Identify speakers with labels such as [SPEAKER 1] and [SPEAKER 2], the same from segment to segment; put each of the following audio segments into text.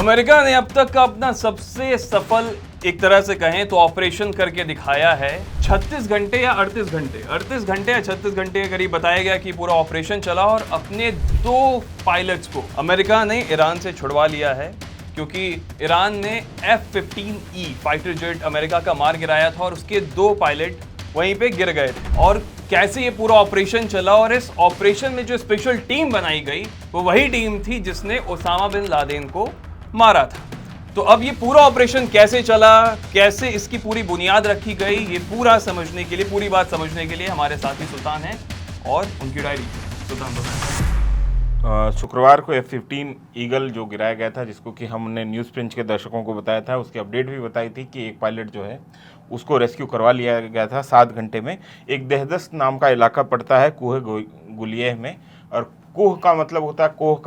[SPEAKER 1] America ने अब तक का अपना सबसे सफल एक तरह से कहें तो ऑपरेशन करके दिखाया है। 36 घंटे या 38 घंटे 36 घंटे के करीब बताया गया कि पूरा ऑपरेशन चला और अपने 2 पायलट्स को अमेरिका ने ईरान से छुड़वा लिया है, क्योंकि ईरान ने F-15E फाइटर जेट अमेरिका का मार गिराया था और उसके 2 पायलट वहीं पे गिर गए थे। और कैसे ये पूरा ऑपरेशन चला और इस ऑपरेशन में जो स्पेशल टीम बनाई गई वो वही टीम थी जिसने ओसामा बिन लादेन को मारा था। तो अब ये पूरा ऑपरेशन कैसे चला, कैसे इसकी पूरी बुनियाद रखी गई, ये पूरा समझने के लिए, पूरी बात समझने के लिए हमारे साथी सुल्तान हैं और उनकी डायरी। सुल्तान बताएं।
[SPEAKER 2] शुक्रवार को F-15 ईगल जो गिराया गया था, जिसको कि हमने न्यूज़ प्रिंट के दर्शकों को बताया था, उसकी अपडेट भी बताई थी कि एक पायलट जो है उसको रेस्क्यू करवा लिया गया था 7 घंटे में। एक देहदस्त नाम का इलाका पड़ता है कोह गुलियह में, और कोह का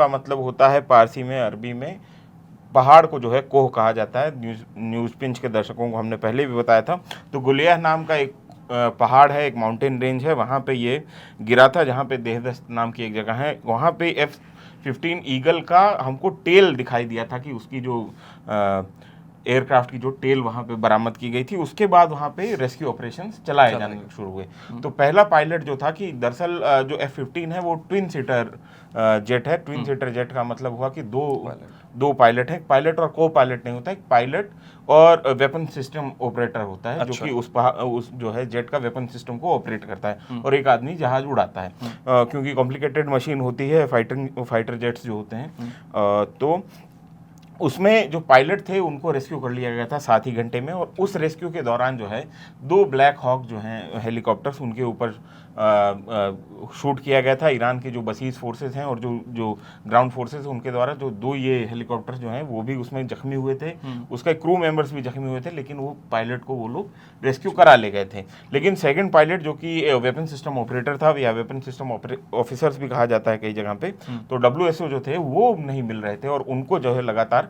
[SPEAKER 2] मतलब होता है पारसी में, अरबी में पहाड़ को जो है कोह कहा जाता है। न्यूज़ पिंच के दर्शकों को हमने पहले भी बताया था। तो गुलिया नाम का एक पहाड़ है, एक माउंटेन रेंज है, वहाँ पे ये गिरा था, जहाँ पे देहदस्त नाम की एक जगह है। वहाँ पे F-15 ईगल का हमको टेल दिखाई दिया था कि उसकी जो एयरक्राफ्ट की जो टेल वहाँ पे बरामद की गई थी। उसके बाद वहाँ पे रेस्क्यू ऑपरेशंस चलाए जाने शुरू हुए। तो पहला पायलट जो था कि दरअसल जो F-15 है वो ट्विन सीटर जेट है। ट्विन सीटर जेट का मतलब हुआ कि दो पायलट है। पायलट और को पायलट नहीं होता है, पायलट और वेपन सिस्टम ऑपरेटर होता है। जो कि उस जो है जेट का वेपन सिस्टम को ऑपरेट करता है, और एक आदमी जहाज उड़ाता है। क्योंकि कॉम्प्लिकेटेड मशीन होती है फाइटर जेट्स जो होते हैं। तो उसमें जो पायलट थे उनको रेस्क्यू कर लिया गया था 7 ही घंटे में। और उस रेस्क्यू के दौरान जो है 2 ब्लैक हॉक जो हैं हेलीकॉप्टर्स, उनके ऊपर शूट किया गया था। ईरान के जो बसीज फोर्सेस हैं और जो ग्राउंड फोर्सेस हैं उनके द्वारा जो 2 ये हेलीकॉप्टर्स जो हैं वो भी उसमें जख्मी हुए थे। उसका क्रू मेंबर्स भी जख्मी हुए थे, लेकिन वो पायलट को वो लोग रेस्क्यू करा ले गए थे। लेकिन सेकंड पायलट जो कि वेपन सिस्टम ऑपरेटर था, या वेपन सिस्टम ऑफिसर्स भी कहा जाता है कई जगह पे, तो WSO जो थे वो नहीं मिल रहे थे और उनको जो है लगातार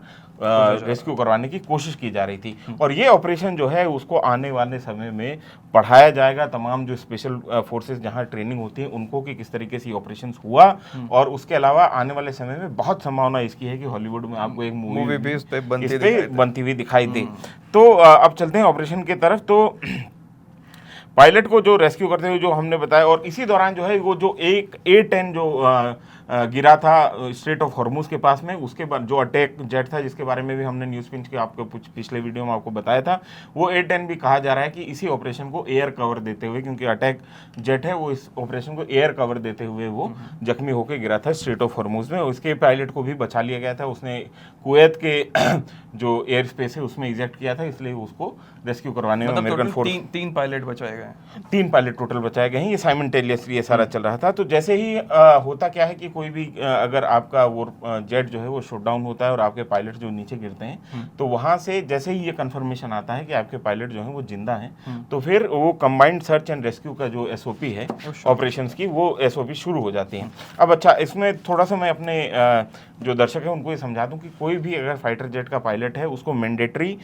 [SPEAKER 2] रेस्क्यू करवाने की कोशिश की जा रही थी। और ये ऑपरेशन जो है उसको आने वाले समय में बढ़ाया जाएगा। तमाम जो स्पेशल फोर्सेस जहां ट्रेनिंग होती है उनको कि किस तरीके से ऑपरेशन हुआ। और उसके अलावा आने वाले समय में बहुत संभावना इसकी है कि हॉलीवुड में आपको एक मूवी भी इस पे बनती हुई दिखाई दे। तो अब चलते हैं ऑपरेशन की तरफ। तो पायलट को जो रेस्क्यू करते हुए जो हमने बताया, और इसी दौरान जो है वो जो एक A-10 जो गिरा था स्ट्रेट ऑफ हॉर्मुज के पास में, उसके बाद जो अटैक जेट था जिसके बारे में भी हमने न्यूज़ पिंच के आपको पिछले वीडियो में आपको बताया था, वो A-10 भी कहा जा रहा है कि इसी ऑपरेशन को एयर कवर देते हुए, क्योंकि अटैक जेट है वो इस ऑपरेशन को एयर कवर देते हुए वो जख्मी होकर गिरा था स्ट्रेट ऑफ हॉर्मुज में। उसके पायलट को भी बचा लिया गया था। उसने कुवैत के जो एयर स्पेस है उसमें इजेक्ट किया था, इसलिए उसको रेस्क्यू करवाने में अमेरिकन फोर्स
[SPEAKER 1] 3 पायलट बचाए गए,
[SPEAKER 2] 3 पायलट टोटल बचाए गए हैं। ये साइमल्टेनियसली ये सारा चल रहा था। तो जैसे ही होता क्या है कि कोई भी अगर आपका वो जेट जो है वो शट डाउन होता है और आपके पायलट जो नीचे गिरते हैं, तो वहां से जैसे ही ये कंफर्मेशन आता है कि आपके पायलट जो है वो जिंदा हैं, तो फिर वो कंबाइंड सर्च एंड रेस्क्यू का जो SOP है ऑपरेशंस की, वो SOP शुरू हो जाती हैं। अब अच्छा, इसमें थोड़ा सा मैं अपने जो दर्शक है उनको ये समझा दूं कि कोई भी अगर फाइटर जेट का पायलट है उसको मैंडेटरी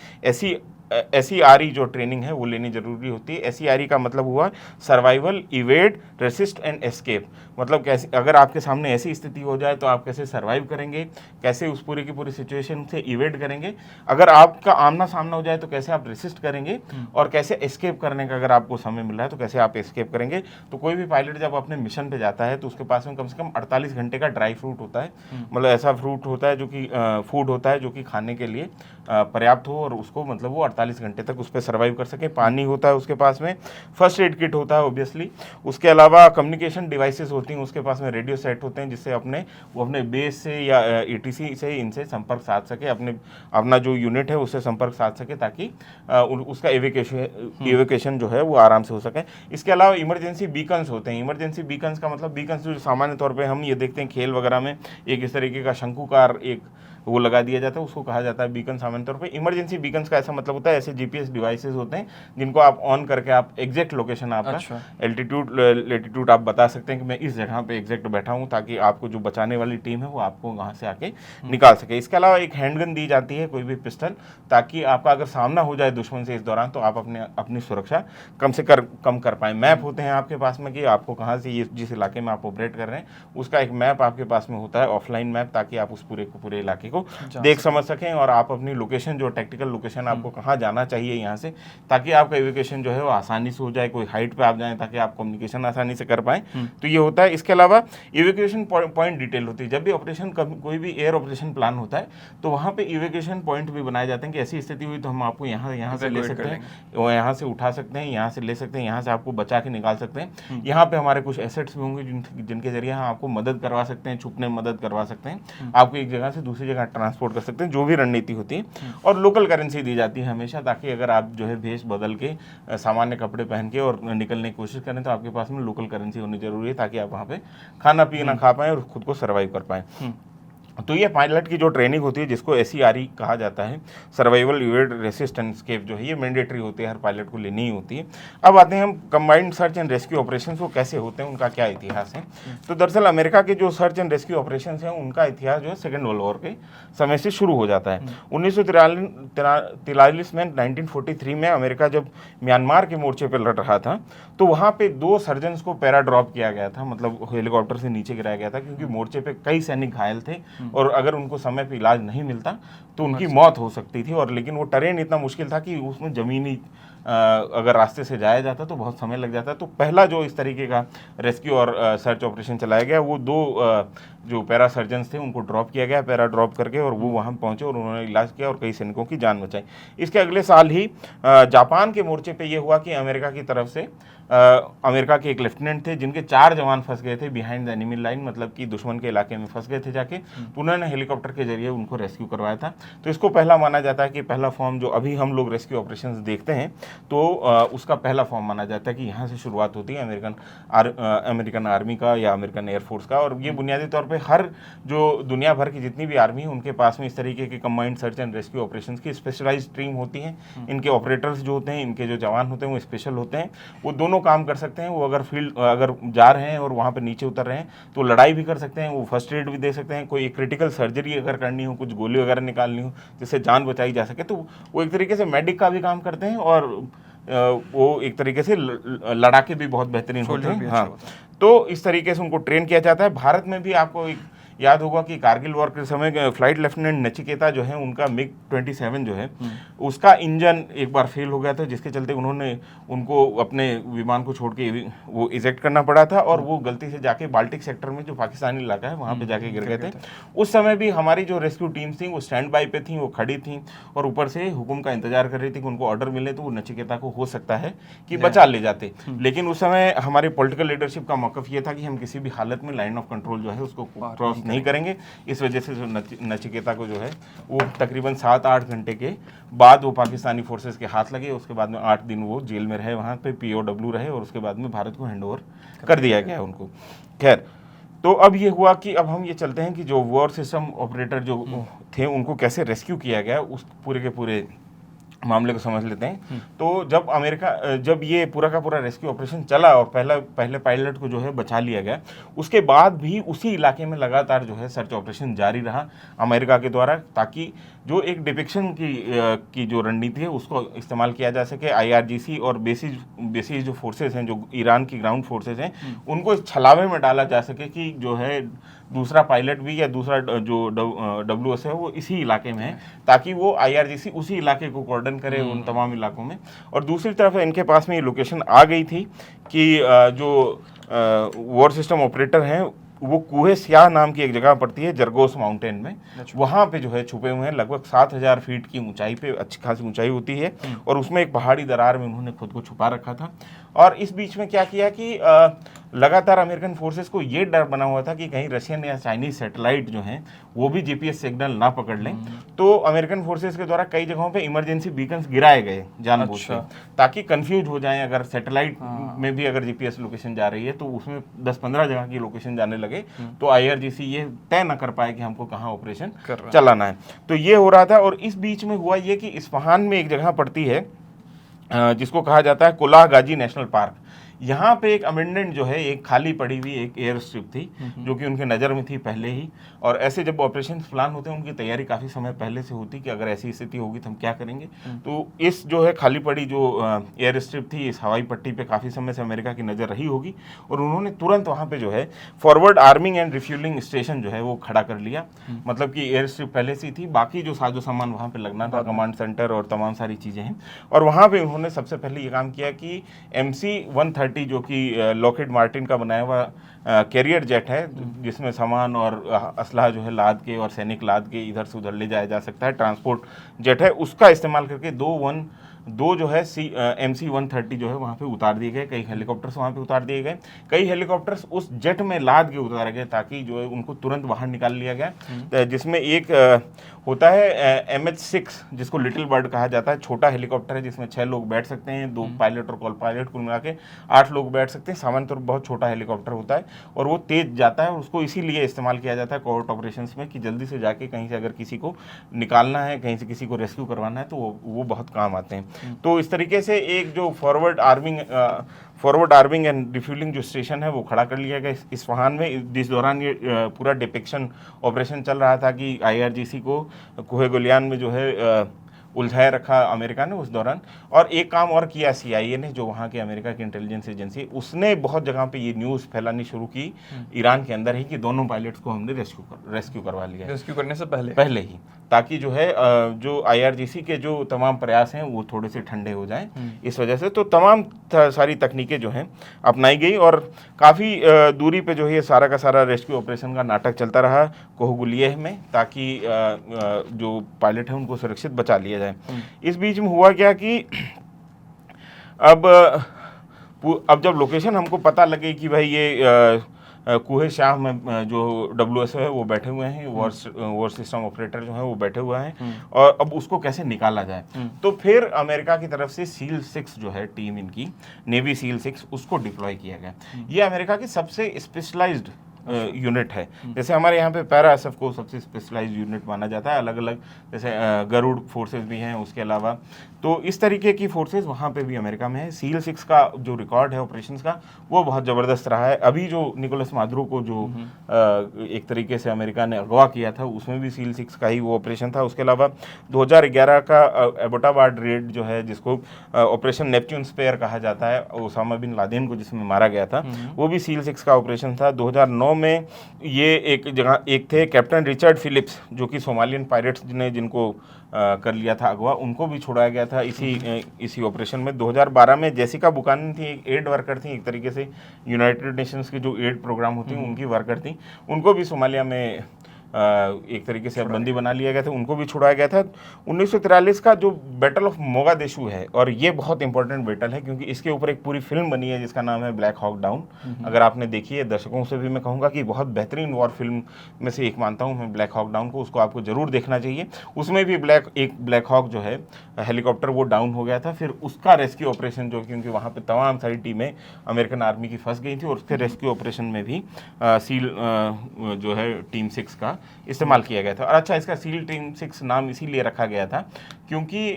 [SPEAKER 2] SERE जो ट्रेनिंग है वो लेनी जरूरी होती है। SERE का मतलब हुआ survival, evade, resist and escape. मतलब कैसे, अगर आपके सामने ऐसी स्थिति हो जाए तो आप कैसे सर्वाइव करेंगे, कैसे उस पूरी की पूरी सिचुएशन से इवेड करेंगे, अगर आपका आमना सामना हो जाए तो कैसे आप रेसिस्ट करेंगे, और कैसे एस्केप करने का अगर आपको समय मिल रहा है तो कैसे आप एस्केप करेंगे। तो कोई भी पायलट जब अपने मिशन पे जाता है तो उसके पास में कम से कम 48 घंटे का ड्राई फ्रूट होता है। मतलब ऐसा फ्रूट होता है जो कि फूड होता है जो कि खाने के लिए पर्याप्त हो, और उसको मतलब वो 48 घंटे तक उस पर सर्वाइव कर सके। पानी होता है उसके पास में, फर्स्ट एड किट होता है ऑब्वियसली। उसके अलावा कम्युनिकेशन डिवाइसेस होती हैं उसके पास में, रेडियो सेट होते हैं जिससे वो अपने बेस से या ETC से इनसे संपर्क साध सके, अपना जो यूनिट है उससे संपर्क साध सके, ताकि उसका एविकेशन जो है वो आराम से हो सके। इसके अलावा इमरजेंसी बीकन्स होते हैं। इमरजेंसी बीकन्स का मतलब, बीकन्स जो सामान्य तौर पर हम ये देखते हैं खेल वगैरह में, एक इस तरीके का शंकुकार एक वो लगा दिया जाता है, उसको कहा जाता है बीकन सामान्य तौर पे। इमरजेंसी बीकन्स का ऐसा मतलब होता है, ऐसे GPS डिवाइसेस होते हैं जिनको आप ऑन करके आप एग्जैक्ट लोकेशन आपका एल्टीट्यूड लेटीट्यूड आप बता सकते हैं कि मैं इस जगह पे एग्जैक्ट बैठा हूं, ताकि आपको जो बचाने वाली टीम है वो आपको वहां से आके निकाल सके। इसके अलावा एक हैंडगन दी जाती है, कोई भी पिस्टल, ताकि आपका अगर सामना हो जाए दुश्मन से इस दौरान तो आप अपनी सुरक्षा कम कर पाए। मैप होते हैं आपके पास में कि आपको कहाँ से जिस इलाके में आप ऑपरेट कर रहे हैं उसका एक मैप आपके पास में होता है, ऑफलाइन मैप, ताकि आप उस पूरे इलाके को देख समझ सकें और आप अपनी लोकेशन जो टैक्टिकल लोकेशन आपको कहाँ जाना चाहिए यहाँ से, ताकि आपका इवैक्यूएशन जो है वो आसानी से हो जाए, कोई हाइट पे आप जाएं ताकि आप कम्युनिकेशन आसानी से कर पाएं। तो ये होता है। इसके अलावा इवैक्यूएशन पॉइंट डिटेल होती है। जब भी ऑपरेशन कोई भी एयर ऑपरेशन प्लान होता है तो वहाँ पे इवैक्यूएशन पॉइंट भी बनाए जाते हैं कि ऐसी स्थिति हुई तो हम आपको यहाँ से ले सकते हैं, वो यहाँ से उठा सकते हैं, यहाँ से ले सकते हैं, यहाँ से आपको बचा के निकाल सकते हैं। यहाँ पे हमारे कुछ एसेट्स भी होंगे जिनके जरिए हम आपको मदद करवा सकते हैं, छुपने में मदद करवा सकते हैं, आपको एक जगह से दूसरी जगह ट्रांसपोर्ट कर सकते हैं, जो भी रणनीति होती है। और लोकल करेंसी दी जाती है हमेशा, ताकि अगर आप जो है भेष बदल के सामान्य कपड़े पहन के और निकलने की कोशिश करें तो आपके पास में लोकल करेंसी होनी जरूरी है, ताकि आप वहाँ पे खाना पीना खा पाएं और खुद को सर्वाइव कर पाएं। तो ये पायलट की जो ट्रेनिंग होती है, जिसको SERE कहा जाता है, सर्वाइवल एवेड रेसिस्टेंस केप, जो है ये मैंडेटरी होती है, हर पायलट को लेनी ही होती है। अब आते हैं हम combined search and rescue operations वो कैसे होते हैं, उनका क्या इतिहास है। तो दरअसल अमेरिका के जो सर्च एंड रेस्क्यू ऑपरेशंस हैं उनका इतिहास जो है सेकेंड वर्ल्ड वॉर के समय से शुरू हो जाता है। 1943 में 1943 में अमेरिका जब म्यांमार के मोर्चे पर लड़ रहा था तो वहाँ पे 2 सर्जन्स को पैरा ड्रॉप किया गया था, मतलब हेलीकॉप्टर से नीचे गिराया गया था, क्योंकि मोर्चे पे कई सैनिक घायल थे और अगर उनको समय पे इलाज नहीं मिलता तो उनकी मौत हो सकती थी। और लेकिन वो टेरेन इतना मुश्किल था कि उसमें ज़मीनी अगर रास्ते से जाया जाता तो बहुत समय लग जाता। तो पहला जो इस तरीके का रेस्क्यू और सर्च ऑपरेशन चलाया गया, वो 2 जो पैरा सर्जन्स थे उनको ड्रॉप किया गया, पैरा ड्रॉप करके, और वो वहाँ पहुँचे और उन्होंने इलाज किया और कई सैनिकों की जान बचाई। इसके अगले साल ही जापान के मोर्चे पे ये हुआ कि अमेरिका की तरफ से अमेरिका के एक लेफ्टिनेंट थे जिनके 4 जवान फंस गए थे बिहाइंड द एनिमी लाइन, मतलब कि दुश्मन के इलाके में फंस गए थे जाके, तो उन्होंने हेलीकॉप्टर के जरिए उनको रेस्क्यू करवाया था। तो इसको पहला माना जाता है कि पहला फॉर्म जो अभी हम लोग रेस्क्यू ऑपरेशंस देखते हैं तो उसका पहला फॉर्म माना जाता है कि यहाँ से शुरुआत होती है अमेरिकन आर्मी का या अमेरिकन एयरफोर्स का। और ये बुनियादी तौर पर हर जो दुनिया भर की जितनी भी आर्मी है उनके पास में इस तरीके के combined search and rescue operations की स्पेशलाइज्ड टीम होती है। इनके ऑपरेटर्स जो होते हैं, इनके जो जवान होते हैं वो स्पेशल होते हैं, वो दोनों काम कर सकते हैं। वो अगर जा रहे हैं और वहाँ पे नीचे उतर रहे हैं तो लड़ाई भी कर सकते हैं, वो फर्स्ट एड भी दे सकते हैं, कोई क्रिटिकल सर्जरी अगर करनी हो, कुछ गोली वगैरह निकालनी हो जिससे जान बचाई जा सके, तो वो एक तरीके से मेडिक का भी काम करते हैं और वो एक तरीके से लड़ाके भी बहुत बेहतरीन होते हैं। हाँ, तो इस तरीके से उनको ट्रेन किया जाता है। भारत में भी आपको एक याद होगा कि कारगिल वॉर के समय फ्लाइट लेफ्टिनेंट नचिकेता जो है, उनका MiG-27 जो है उसका इंजन एक बार फेल हो गया था, जिसके चलते उनको अपने विमान को छोड़ के वो इजेक्ट करना पड़ा था और वो गलती से जाके बाल्टिक सेक्टर में जो पाकिस्तानी इलाका है वहाँ पे जाके गिर गए थे। उस समय भी हमारी जो रेस्क्यू टीम्स थी वो स्टैंड बाई पे थी, वो खड़ी थी और ऊपर से हुक्म का इंतजार कर रही थी कि उनको ऑर्डर मिले तो वो नचिकेता को हो सकता है कि बचा ले जाते। लेकिन उस समय हमारी पॉलिटिकल लीडरशिप का मौकफ ये था कि हम किसी भी हालत में लाइन ऑफ कंट्रोल जो है उसको क्रॉस नहीं करेंगे। इस वजह से जो नचिकेता को जो है वो तकरीबन 7-8 घंटे के बाद वो पाकिस्तानी फोर्सेस के हाथ लगे। उसके बाद में 8 दिन वो जेल में रहे, वहाँ पे POW रहे और उसके बाद में भारत को हैंड ओवर कर दिया गया उनको। खैर, तो अब ये हुआ कि अब हम ये चलते हैं कि जो वॉर सिस्टम ऑपरेटर जो थे उनको कैसे रेस्क्यू किया गया, उस पूरे के पूरे मामले को समझ लेते हैं। तो जब ये पूरा का पूरा रेस्क्यू ऑपरेशन चला और पहले पायलट को जो है बचा लिया गया, उसके बाद भी उसी इलाके में लगातार जो है सर्च ऑपरेशन जारी रहा अमेरिका के द्वारा, ताकि जो एक डिपिक्शन की जो रणनीति है उसको इस्तेमाल किया जा सके। IRGC और बेसिस जो फोर्सेस हैं, जो ईरान की ग्राउंड फोर्सेस हैं, उनको इस छलावे में डाला जा सके कि जो है दूसरा पायलट भी या दूसरा जो WS है वो इसी इलाके में है, ताकि वो IRGC उसी इलाके को कॉर्डन करे उन तमाम इलाकों में। और दूसरी तरफ इनके पास में ये लोकेशन आ गई थी कि जो वॉर सिस्टम ऑपरेटर हैं वो कुहे स्याह नाम की एक जगह पड़ती है जरगोस माउंटेन में, वहाँ पे जो है छुपे हुए हैं। लगभग 7000 फीट की ऊंचाई पे अच्छी खासी ऊंचाई होती है और उसमें एक पहाड़ी दरार में उन्होंने खुद को छुपा रखा था। और इस बीच में क्या किया कि लगातार अमेरिकन फोर्सेस को ये डर बना हुआ था कि कहीं रशियन या चाइनीज सैटेलाइट जो हैं वो भी GPS सिग्नल ना पकड़ लें। तो अमेरिकन फोर्सेस के द्वारा कई जगहों पे इमरजेंसी बीकन्स गिराए गए जानबूझ कर, ताकि कंफ्यूज हो जाएं। अगर सैटेलाइट में भी अगर GPS लोकेशन जा रही है तो उसमें 10-15 जगह की लोकेशन जाने लगे तो IRGC ये तय न कर पाए कि हमको कहाँ ऑपरेशन चलाना है। तो ये हो रहा था। और इस बीच में हुआ ये कि इस्फहान में एक जगह पड़ती है जिसको कहा जाता है कोलाह गाजी नेशनल पार्क। यहाँ पे एक अमेंडमेंट जो है, एक खाली पड़ी हुई एक एयर स्ट्रिप थी जो कि उनके नज़र में थी पहले ही। और ऐसे जब ऑपरेशन प्लान होते हैं उनकी तैयारी काफ़ी समय पहले से होती कि अगर ऐसी स्थिति होगी तो हम क्या करेंगे। तो इस जो है खाली पड़ी जो एयर स्ट्रिप थी, इस हवाई पट्टी पे काफ़ी समय से अमेरिका की नज़र रही होगी और उन्होंने तुरंत वहाँ पे जो है forward arming and refuelling station जो है वो खड़ा कर लिया। मतलब कि एयर स्ट्रिप पहले से थी, बाकी जो साजो सामान वहाँ पे लगना था, कमांड सेंटर और तमाम सारी चीज़ें हैं। और वहाँ पे उन्होंने सबसे पहले ये काम किया कि MC-130 जो कि लॉकहीड मार्टिन का बनाया हुआ कैरियर जेट है, जिसमें सामान और असलहा जो है लाद के और सैनिक लाद के इधर से उधर ले जाया जा सकता है, ट्रांसपोर्ट जेट है, उसका इस्तेमाल करके दो जो है MC-130 जो है वहाँ पे उतार दिए गए। कई हेलीकॉप्टर्स वहाँ पे उतार दिए गए, कई हेलीकॉप्टर्स उस जेट में लाद के उतारे गए ताकि जो है उनको तुरंत बाहर निकाल लिया गया। जिसमें एक होता है MH-6 जिसको लिटिल बर्ड कहा जाता है, छोटा हेलीकॉप्टर है जिसमें 6 लोग बैठ सकते हैं, 2 पायलट और कॉल पायलट कुल मिला के 8 लोग बैठ सकते हैं। सामान्य तौर पर बहुत छोटा हेलीकॉप्टर होता है और वो तेज जाता है और उसको इसीलिए इस्तेमाल किया जाता है कोवर्ट ऑपरेशंस में कि जल्दी से जाके कहीं से अगर किसी को निकालना है, कहीं से किसी को रेस्क्यू करवाना है तो वो बहुत काम आते हैं। तो इस तरीके से एक जो फॉरवर्ड आर्मिंग एंड रिफ्यूलिंग जो स्टेशन है वो खड़ा कर लिया गया इस्फहान में। जिस दौरान ये पूरा डिपेक्शन ऑपरेशन चल रहा था कि IRGC को कोहे गुलियान में जो है उलझाए रखा अमेरिका ने उस दौरान। और एक काम और किया CIA ने, जो वहाँ के अमेरिका की इंटेलिजेंस एजेंसी, उसने बहुत जगह पे ये न्यूज़ फैलानी शुरू की ईरान के अंदर ही कि दोनों पायलट्स को हमने रेस्क्यू करवा लिया,
[SPEAKER 1] रेस्क्यू करने से पहले ही,
[SPEAKER 2] ताकि जो है जो IRGC के जो तमाम प्रयास हैं वो थोड़े से ठंडे हो जाएं। इस वजह से तो तमाम सारी तकनीकें जो हैं अपनाई गई और काफ़ी दूरी पे जो है ये सारा का सारा रेस्क्यू ऑपरेशन का नाटक चलता रहा कोहगुलियह में, ताकि जो पायलट हैं उनको सुरक्षित बचा लिया जाए। इस बीच में हुआ क्या कि अब जब लोकेशन हमको पता लगे कि भाई ये कुहे शाह में जो WSO है वो बैठे हुए हैं, वॉर सिस्टम ऑपरेटर जो है वो बैठे हुए हैं और अब उसको कैसे निकाला जाए, तो फिर अमेरिका की तरफ से SEAL-6 जो है टीम इनकी, नेवी SEAL-6, उसको डिप्लॉय किया गया। ये अमेरिका की सबसे स्पेशलाइज्ड यूनिट है। जैसे हमारे यहाँ पे पैरा SF को सबसे स्पेशलाइज्ड यूनिट माना जाता है, अलग अलग जैसे गरुड़ फोर्सेस भी हैं उसके अलावा, तो इस तरीके की फोर्सेस वहाँ पे भी अमेरिका में है। SEAL-6 का जो रिकॉर्ड है ऑपरेशंस का वो बहुत ज़बरदस्त रहा है। अभी जो निकोलस मादुरो को जो एक तरीके से अमेरिका ने अगवा किया था उसमें भी SEAL-6 का ही वो ऑपरेशन था। उसके अलावा 2011 का एबोटाबाद रेड जो है, जिसको ऑपरेशन नेपच्यून स्पेयर कहा जाता है, ओसामा बिन लादेन को जिसमें मारा गया था, वो भी SEAL-6 का ऑपरेशन था। 2009 में ये एक थे कैप्टन रिचर्ड फिलिप्स, जो कि सोमालियन पायरेट्स ने जिनको कर लिया था अगवा, उनको भी छुड़ाया गया था इसी ऑपरेशन में। 2012 में जेसिका बुकानन थी, एक एड वर्कर थी, एक तरीके से यूनाइटेड नेशंस के जो एड प्रोग्राम होती हैं उनकी वर्कर थी, उनको भी सोमालिया में एक तरीके से बंदी बना लिया गया था, उनको भी छुड़ाया गया था। 1943 का जो बैटल ऑफ मोगादिशु है, और ये बहुत इंपॉर्टेंट बैटल है क्योंकि इसके ऊपर एक पूरी फिल्म बनी है जिसका नाम है ब्लैक हॉक डाउन। अगर आपने देखी है, दर्शकों से भी मैं कहूँगा कि बहुत बेहतरीन वॉर फिल्म में से एक मानता हूँ मैं ब्लैक हॉक डाउन को, उसको आपको जरूर देखना चाहिए। उसमें भी एक ब्लैक हॉक जो है हेलीकॉप्टर वो डाउन हो गया था, फिर उसका रेस्क्यू ऑपरेशन जो, क्योंकि वहाँ पर तमाम सारी टीमें अमेरिकन आर्मी की फंस गई थी, और उसके रेस्क्यू ऑपरेशन में भी SEAL जो है टीम 6 का इस्तेमाल किया गया था। और अच्छा, इसका SEAL टीम 6 नाम इसीलिए रखा गया था क्योंकि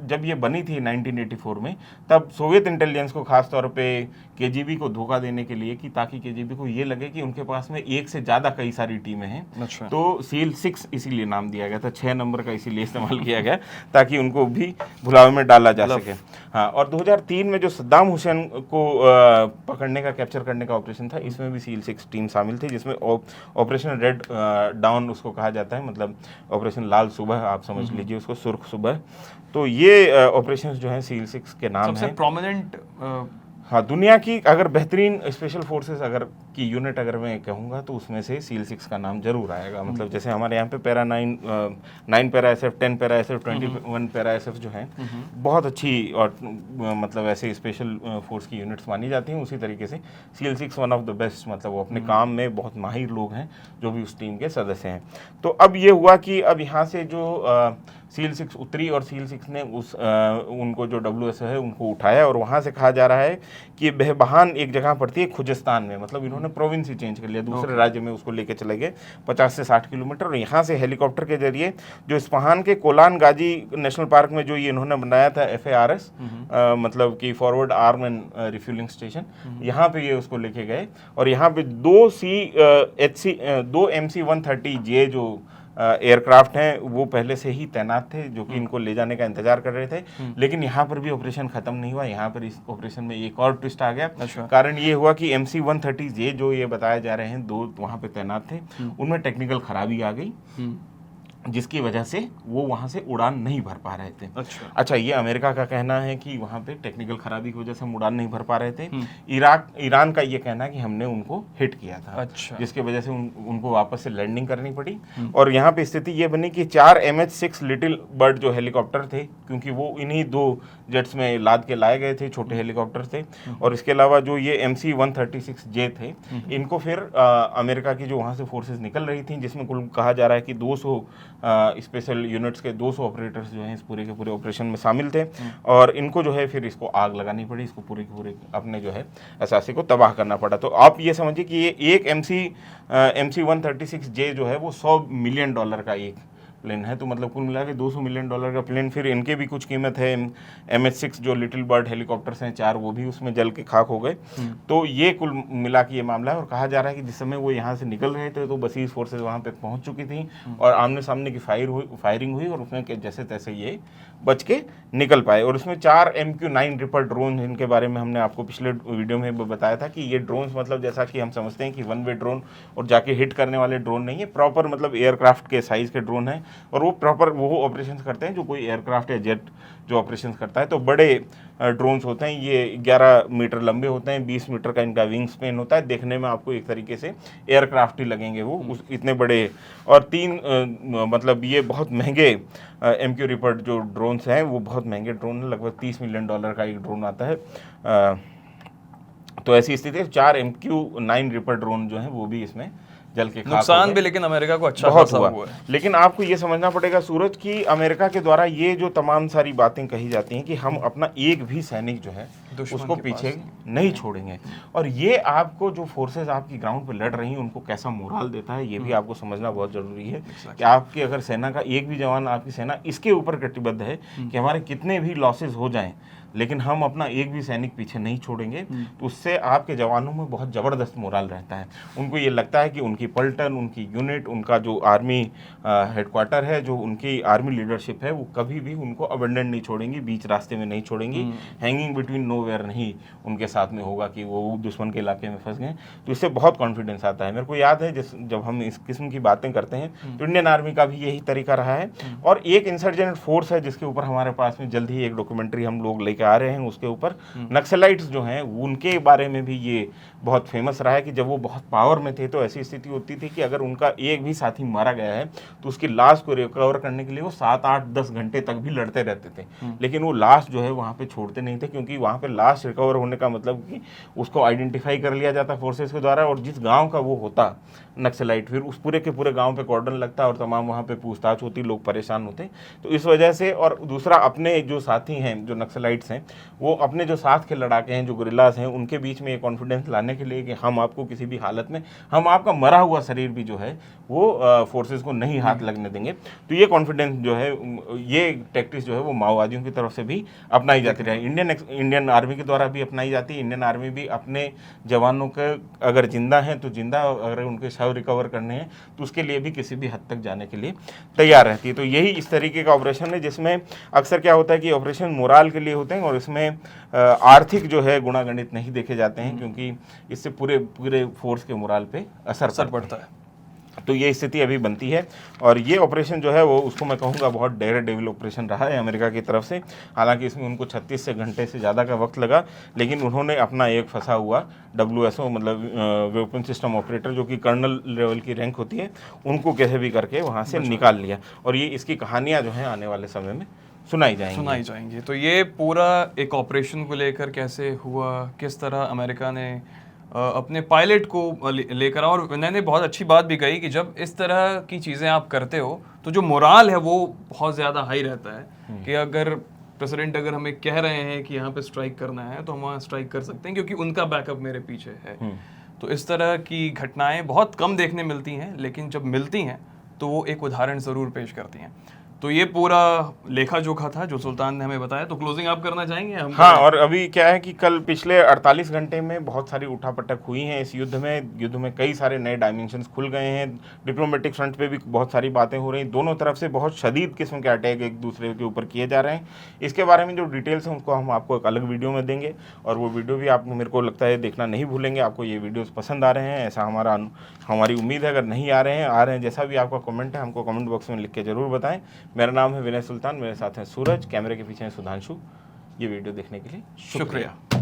[SPEAKER 2] जब ये बनी थी 1984 में, तब सोवियत इंटेलिजेंस को खास तौर पे KGB को धोखा देने के लिए, कि ताकि KGB को ये लगे कि उनके पास में एक से ज़्यादा कई सारी टीमें हैं। अच्छा। तो SEAL-6 इसीलिए नाम दिया गया था, 6 नंबर का इसीलिए इस्तेमाल किया गया ताकि उनको भी भुलावे में डाला जा सके। हाँ, और 2003 में जो सद्दाम हुसैन को पकड़ने का, कैप्चर करने का ऑपरेशन था, इसमें भी SEAL-6 टीम शामिल थी, जिसमें ऑपरेशन रेड डाउन उसको कहा जाता है, मतलब ऑपरेशन लाल सुबह आप समझ लीजिए उसको, सुर्ख सुबह। तो ये ऑपरेशंस जो हैं SEAL-6 के नाम हैं।
[SPEAKER 1] सबसे प्रोमिनेंट
[SPEAKER 2] हाँ, दुनिया की अगर बेहतरीन स्पेशल फोर्सेस अगर की यूनिट अगर मैं कहूँगा तो उसमें से SEAL-6 का नाम जरूर आएगा। मतलब जैसे हमारे यहाँ पे para 9 para SF, 10 para SF, 21 para SF जो हैं, बहुत अच्छी और मतलब ऐसे स्पेशल फोर्स की यूनिट्स मानी जाती हैं, उसी तरीके से SEAL-6 one of the best, मतलब वो अपने काम में बहुत माहिर लोग हैं जो भी उस टीम के सदस्य हैं। तो अब ये हुआ कि अब यहाँ से जो SEAL-6 उतरी और SEAL-6 ने उनको जो WSO है उनको उठाया और वहाँ से कहा जा रहा है कि बेहबहान एक जगह पड़ती है खुजिस्तान में, मतलब इन्होंने प्रोविंस ही चेंज कर लिया, दूसरे राज्य में उसको लेके चले गए 50 से 60 किलोमीटर, और यहाँ से हेलीकॉप्टर के जरिए जो इस्फहान के कोलान गाजी नेशनल पार्क में जो ये इन्होंने बनाया था FARS, मतलब कि forward arm and refuelling station, यहाँ पे ये उसको लेके गए और यहाँ पे दो MC-130J जो एयरक्राफ्ट हैं वो पहले से ही तैनात थे, जो कि इनको ले जाने का इंतजार कर रहे थे। लेकिन यहाँ पर भी ऑपरेशन खत्म नहीं हुआ, यहाँ पर इस ऑपरेशन में एक और ट्विस्ट आ गया। कारण ये हुआ कि MC-130J जो ये बताए जा रहे हैं 2 वहाँ पे तैनात थे, उनमें टेक्निकल खराबी आ गई, जिसकी वजह से वो वहाँ से उड़ान नहीं भर पा रहे थे। अच्छा, ये अमेरिका का कहना है कि वहाँ पे टेक्निकल खराबी की वजह से हम उड़ान नहीं भर पा रहे थे। ईरान का ये कहना है कि हमने उनको हिट किया था, जिसकी वजह से उनको वापस से लैंडिंग करनी पड़ी। और यहाँ पे स्थिति ये बनी कि 4 MH-6 लिटिल बर्ड जो हेलीकॉप्टर थे, क्योंकि वो इन्हीं 2 जेट्स में लाद के लाए गए थे, छोटे हेलीकॉप्टर थे, और इसके अलावा जो ये MC-136J थे, इनको फिर अमेरिका की जो वहाँ से फोर्सेज निकल रही थी, जिसमें कुल कहा जा रहा है कि 200 स्पेशल यूनिट्स के 200 ऑपरेटर्स जो हैं इस पूरे के पूरे ऑपरेशन में शामिल थे, और इनको जो है फिर इसको आग लगानी पड़ी, इसको पूरे के पूरे अपने जो है असासे को तबाह करना पड़ा। तो आप ये समझिए कि ये एक MC-136J जो है वो $100 मिलियन का एक प्लेन है, तो मतलब कुल मिला के $200 मिलियन का प्लेन। फिर इनके भी कुछ कीमत है, MH-6 जो लिटिल बर्ड हेलीकॉप्टर्स हैं 4, वो भी उसमें जल के खाक हो गए। तो ये कुल मिला के ये मामला है, और कहा जा रहा है कि जिस समय वो यहाँ से निकल रहे थे तो बसीज फोर्सेज वहाँ पे पहुँच चुकी थी और आमने सामने की फायरिंग हुई और उसमें जैसे तैसे ये बच के निकल पाए। और उसमें 4 MQ-9 रिपर ड्रोन, जिनके बारे में हमने आपको पिछले वीडियो में बताया था कि ये ड्रोन्स मतलब जैसा कि हम समझते हैं कि 1 वे ड्रोन और जाके हिट करने वाले ड्रोन नहीं है, प्रॉपर मतलब एयरक्राफ्ट के साइज़ के ड्रोन हैं, और वो प्रॉपर वो ऑपरेशंस करते हैं जो कोई एयरक्राफ्ट या जेट जो ऑपरेशंस करता है। तो बड़े ड्रोन्स होते हैं, ये 11 मीटर लंबे होते हैं, 20 मीटर का इनका विंग स्पेन होता है, देखने में आपको एक तरीके से एयरक्राफ्ट ही लगेंगे वो इतने बड़े। और 3 मतलब ये बहुत महंगे MQ रिपर जो ड्रोन्स हैं वो बहुत महंगे ड्रोन हैं, लगभग $30 मिलियन का एक ड्रोन आता है। तो ऐसी स्थिति है, 4 MQ-9 रिपर ड्रोन जो हैं वो भी इसमें जल के
[SPEAKER 1] नुकसान भी, लेकिन अमेरिका को अच्छा
[SPEAKER 2] बहुत हुआ है। लेकिन आपको ये समझना पड़ेगा सूरज कि अमेरिका के द्वारा ये जो तमाम सारी बातें कही जाती हैं कि हम अपना एक भी सैनिक जो है उसको पीछे नहीं छोड़ेंगे, और ये आपको जो फोर्सेस आपकी ग्राउंड पे लड़ रही हैं उनको कैसा मोराल देता है, ये भी आपको समझना बहुत जरूरी है कि आपकी अगर सेना का एक भी जवान, आपकी सेना इसके ऊपर कटिबद्ध है कि हमारे कितने भी लॉसेस हो जाएं लेकिन हम अपना एक भी सैनिक पीछे नहीं छोड़ेंगे, तो उससे आपके जवानों में बहुत ज़बरदस्त मोराल रहता है। उनको ये लगता है कि उनकी पलटन, उनकी यूनिट, उनका जो आर्मी हेडक्वार्टर है, जो उनकी आर्मी लीडरशिप है, वो कभी भी उनको अबेंडन नहीं छोड़ेंगी, बीच रास्ते में नहीं छोड़ेंगी, हैंगिंग बिटवीन नोवेयर नहीं उनके साथ में होगा कि वो दुश्मन के इलाके में फंस गए। तो इससे बहुत कॉन्फिडेंस आता है। मेरे को याद है जब हम इस किस्म की बातें करते हैं तो इंडियन आर्मी का भी यही तरीका रहा है। और एक इंसर्जेंट फोर्स है जिसके ऊपर हमारे पास में जल्द ही एक डॉक्यूमेंट्री हम लोग लेके आ रहे हैं, उसके ऊपर नक्सलाइट्स जो हैं उनके बारे में भी ये बहुत फेमस रहा है कि जब वो बहुत पावर में थे तो ऐसी स्थिति होती थी कि अगर उनका एक भी साथी मारा गया है तो उसकी लाश को रिकवर करने के लिए वो 7, 8, 10 घंटे तक भी लड़ते रहते थे, लेकिन वो लाश जो है वहाँ पे छोड़ते नहीं थे, क्योंकि वहाँ पे लाश रिकवर होने का मतलब कि उसको आइडेंटिफाई कर लिया जाता फोर्सेस के द्वारा, और जिस गाँव का वो होता नक्सलाइट, फिर उस पूरे के पूरे गाँव पे कॉर्डन लगता और तमाम वहाँ पे पूछताछ होती, लोग परेशान होते। तो इस वजह से, और दूसरा अपने जो साथी हैं जो नक्सलाइट्स हैं, वो अपने जो साथ के लड़ाके हैं जो गुरिल्लास हैं, उनके बीच में ये कॉन्फिडेंस लाने के लिए कि हम आपको किसी भी हालत में, हम आपका मरा हुआ शरीर भी जो है वो फोर्सेस को नहीं हाथ लगने देंगे। तो ये कॉन्फिडेंस जो है, ये टैक्टिक्स जो है वो माओवादियों की तरफ से भी अपनाई जाती रही, इंडियन आर्मी के द्वारा भी अपनाई जाती है। इंडियन आर्मी भी अपने जवानों के अगर जिंदा हैं तो जिंदा, अगर उनके शव रिकवर करने हैं तो उसके लिए भी किसी भी हद तक जाने के लिए तैयार रहती है। तो यही इस तरीके का ऑपरेशन है जिसमें अक्सर क्या होता है कि ऑपरेशन मोराल के लिए होते हैं और इसमें आर्थिक जो है गुणागणित नहीं देखे जाते हैं, क्योंकि इससे पूरे फोर्स के मोराल पे असर पड़ता है। तो ये स्थिति अभी बनती है, और ये ऑपरेशन जो है वो, उसको मैं कहूँगा बहुत डेयर डेविल ऑपरेशन रहा है अमेरिका की तरफ से। हालांकि इसमें उनको 36 घंटे से ज़्यादा का वक्त लगा, लेकिन उन्होंने अपना एक फंसा हुआ WSO मतलब वेपन सिस्टम ऑपरेटर, जो कि कर्नल लेवल की रैंक होती है, उनको कैसे भी करके वहाँ से निकाल लिया। और ये इसकी कहानियाँ जो हैं आने वाले समय में सुनाई जाएंगी।
[SPEAKER 1] तो ये पूरा एक ऑपरेशन को लेकर कैसे हुआ, किस तरह अमेरिका ने अपने पायलट को लेकर आओ। और मैंने बहुत अच्छी बात भी कही कि जब इस तरह की चीज़ें आप करते हो तो जो मोराल है वो बहुत ज़्यादा हाई रहता है कि अगर प्रेसिडेंट अगर हमें कह रहे हैं कि यहाँ पे स्ट्राइक करना है तो हम वहाँ स्ट्राइक कर सकते हैं क्योंकि उनका बैकअप मेरे पीछे है। तो इस तरह की घटनाएं बहुत कम देखने मिलती हैं, लेकिन जब मिलती हैं तो वो एक उदाहरण ज़रूर पेश करती हैं। तो ये पूरा लेखा जोखा था जो सुल्तान ने हमें बताया। तो क्लोजिंग आप करना चाहेंगे? हम
[SPEAKER 2] हाँ, और अभी क्या है कि कल पिछले 48 घंटे में बहुत सारी उठापटक हुई हैं इस युद्ध में कई सारे नए डायमेंशंस खुल गए हैं। डिप्लोमेटिक फ्रंट पे भी बहुत सारी बातें हो रही, दोनों तरफ से बहुत शदीद किस्म के अटैक एक दूसरे के ऊपर किए जा रहे हैं। इसके बारे में जो डिटेल्स हैं उसको हम आपको एक अलग वीडियो में देंगे, और वो वीडियो भी आप मेरे को लगता है देखना नहीं भूलेंगे। आपको ये वीडियोज़ पसंद आ रहे हैं ऐसा हमारी उम्मीद है। अगर नहीं आ रहे हैं जैसा भी आपका कमेंट है हमको कमेंट बॉक्स में लिख के ज़रूर बताएं। मेरा नाम है विनय सुल्तान, मेरे साथ हैं सूरज, कैमरे के पीछे हैं सुधांशु। ये वीडियो देखने के लिए शुक्रिया।